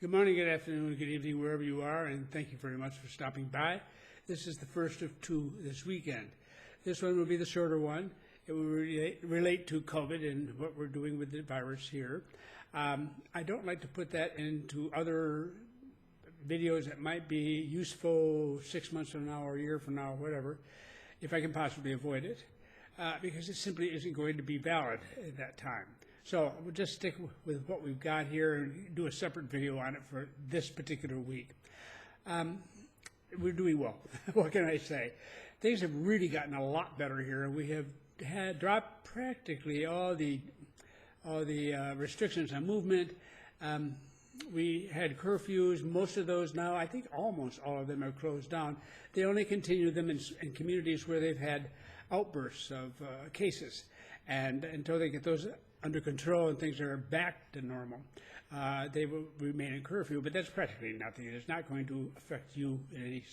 Good morning, good afternoon, good evening, wherever you are, and thank you very much for stopping by. This is the first of two this weekend. This one will be the shorter one. It will relate to COVID and what we're doing with the virus here. I don't like to put that into other videos that might be useful 6 months from now or a year from now or whatever, if I can possibly avoid it, because it simply isn't going to be valid at that time. So we'll just stick with what we've got here and do a separate video on it for this particular week. We're doing well. What can I say? Things have really gotten a lot better here, and we have had dropped practically all the restrictions on movement. We had curfews. Most of those now, I think almost all of them are closed down. They only continue them in communities where they've had outbursts of cases. And until they get those under control and things are back to normal, they will remain in curfew, but that's practically nothing. It's not going to affect you in any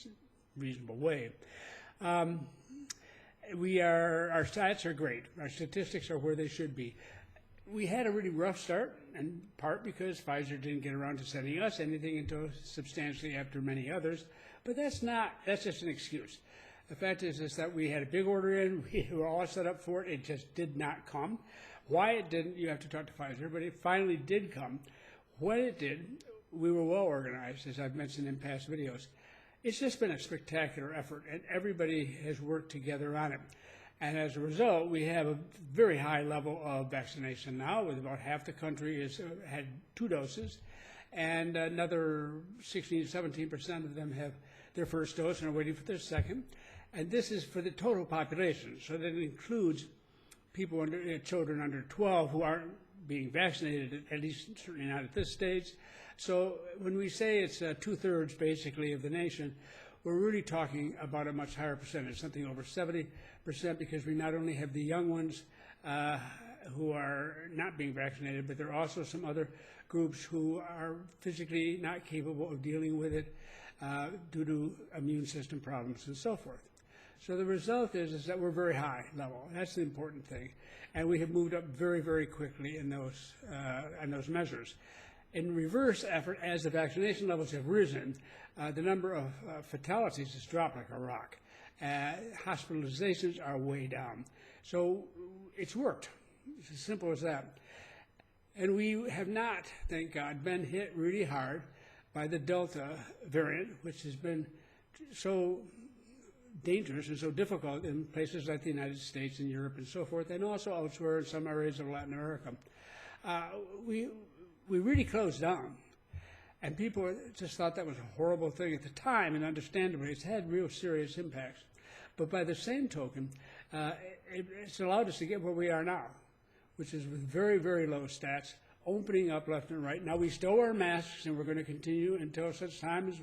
reasonable way. Our stats are great. Our statistics are where they should be. We had a really rough start, in part because Pfizer didn't get around to sending us anything until substantially after many others, but that's just an excuse. The fact is that we had a big order in, we were all set up for it, it just did not come. Why it didn't, you have to talk to Pfizer, but it finally did come. When it did, we were well organized, as I've mentioned in past videos. It's just been a spectacular effort, and everybody has worked together on it. And as a result, we have a very high level of vaccination now, with about half the country has had 2 doses, and another 16 to 17% of them have their first dose and are waiting for their second. And this is for the total population, so that includes people children under 12 who aren't being vaccinated, at least certainly not at this stage. So when we say it's 2/3 basically of the nation, we're really talking about a much higher percentage, something over 70%, because we not only have the young ones who are not being vaccinated, but there are also some other groups who are physically not capable of dealing with it due to immune system problems and so forth. So the result is that we're very high level. That's the important thing. And we have moved up very, very quickly in those measures. In reverse effort, as the vaccination levels have risen, the number of fatalities has dropped like a rock. Hospitalizations are way down. So it's worked. It's as simple as that. And we have not, thank God, been hit really hard by the Delta variant, which has been so dangerous and so difficult in places like the United States and Europe and so forth, and also elsewhere in some areas of Latin America. We really closed down, and people just thought that was a horrible thing at the time, and understandably, it's had real serious impacts. But by the same token, it's allowed us to get where we are now, which is with very, very low stats, opening up left and right. Now, we still wear masks, and we're going to continue until such time as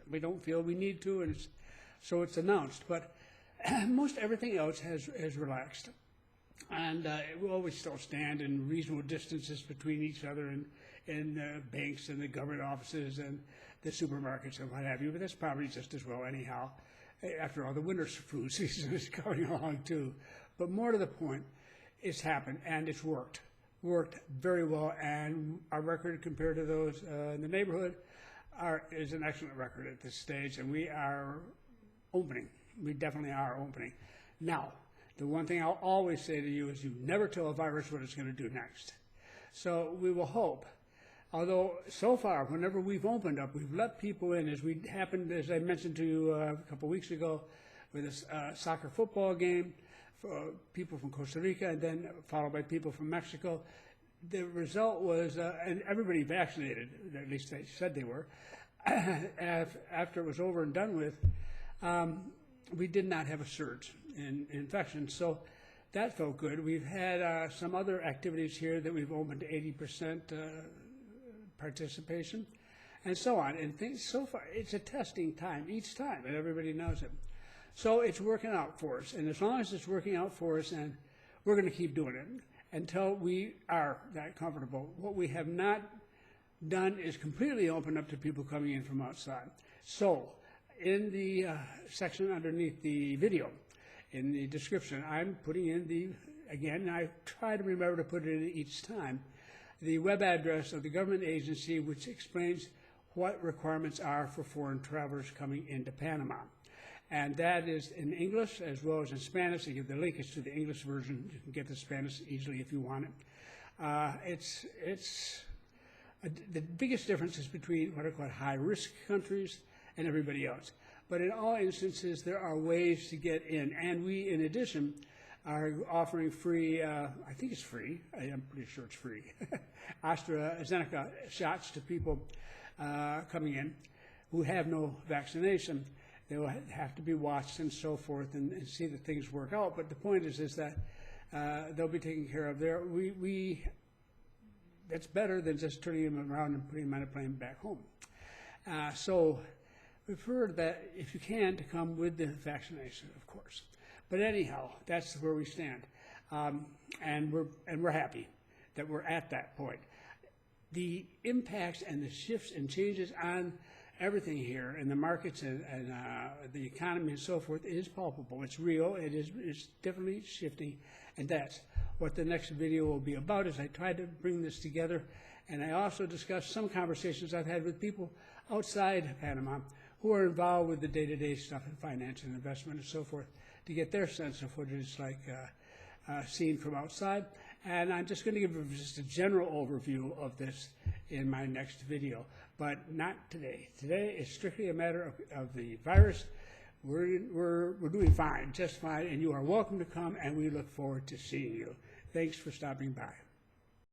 we don't feel we need to, and so it's announced. But most everything else has relaxed. And we always still stand in reasonable distances between each other in banks and the government offices and the supermarkets and what have you. But that's probably just as well anyhow. After all, the winter flu season is coming along too. But more to the point, it's happened and it's worked very well. And our record compared to those in the neighborhood is an excellent record at this stage. And we are opening. We definitely are opening. Now, the one thing I'll always say to you is you never tell a virus what it's going to do next. So we will hope. Although so far, whenever we've opened up, we've let people in, as I mentioned to you a couple of weeks ago, with a soccer football game for people from Costa Rica, and then followed by people from Mexico. The result was, and everybody vaccinated, at least they said they were, after it was over and done with, we did not have a surge in infections, so that felt good. We've had some other activities here that we've opened to 80% participation, and so on. And things so far, it's a testing time each time, and everybody knows it. So it's working out for us, and as long as it's working out for us, and we're going to keep doing it until we are that comfortable. What we have not done is completely open up to people coming in from outside. So in the section underneath the video, in the description, I'm putting in again, I try to remember to put it in each time, the web address of the government agency, which explains what requirements are for foreign travelers coming into Panama. And that is in English as well as in Spanish. The link is to the English version. You can get the Spanish easily if you want it. The biggest difference is between what are called high-risk countries and everybody else. But in all instances, there are ways to get in. And we, in addition, are offering free, I think it's free, I'm pretty sure it's free, AstraZeneca shots to people coming in who have no vaccination. They will have to be watched and so forth and see that things work out. But the point is that they'll be taken care of there. That's better than just turning them around and putting them on a plane back home. So we've heard that if you can, to come with the vaccination, of course. But anyhow, that's where we stand. And we're happy that we're at that point. The impacts and the shifts and changes on everything here in the markets and the economy and so forth is palpable. It's real. It's definitely shifting. And that's what the next video will be about, as I try to bring this together. And I also discuss some conversations I've had with people outside Panama who are involved with the day-to-day stuff in finance and investment and so forth to get their sense of what it's like seen from outside. And I'm just going to give just a general overview of this in my next video, but not today. Today is strictly a matter of the virus. We're doing fine, just fine, and you are welcome to come, and we look forward to seeing you. Thanks for stopping by.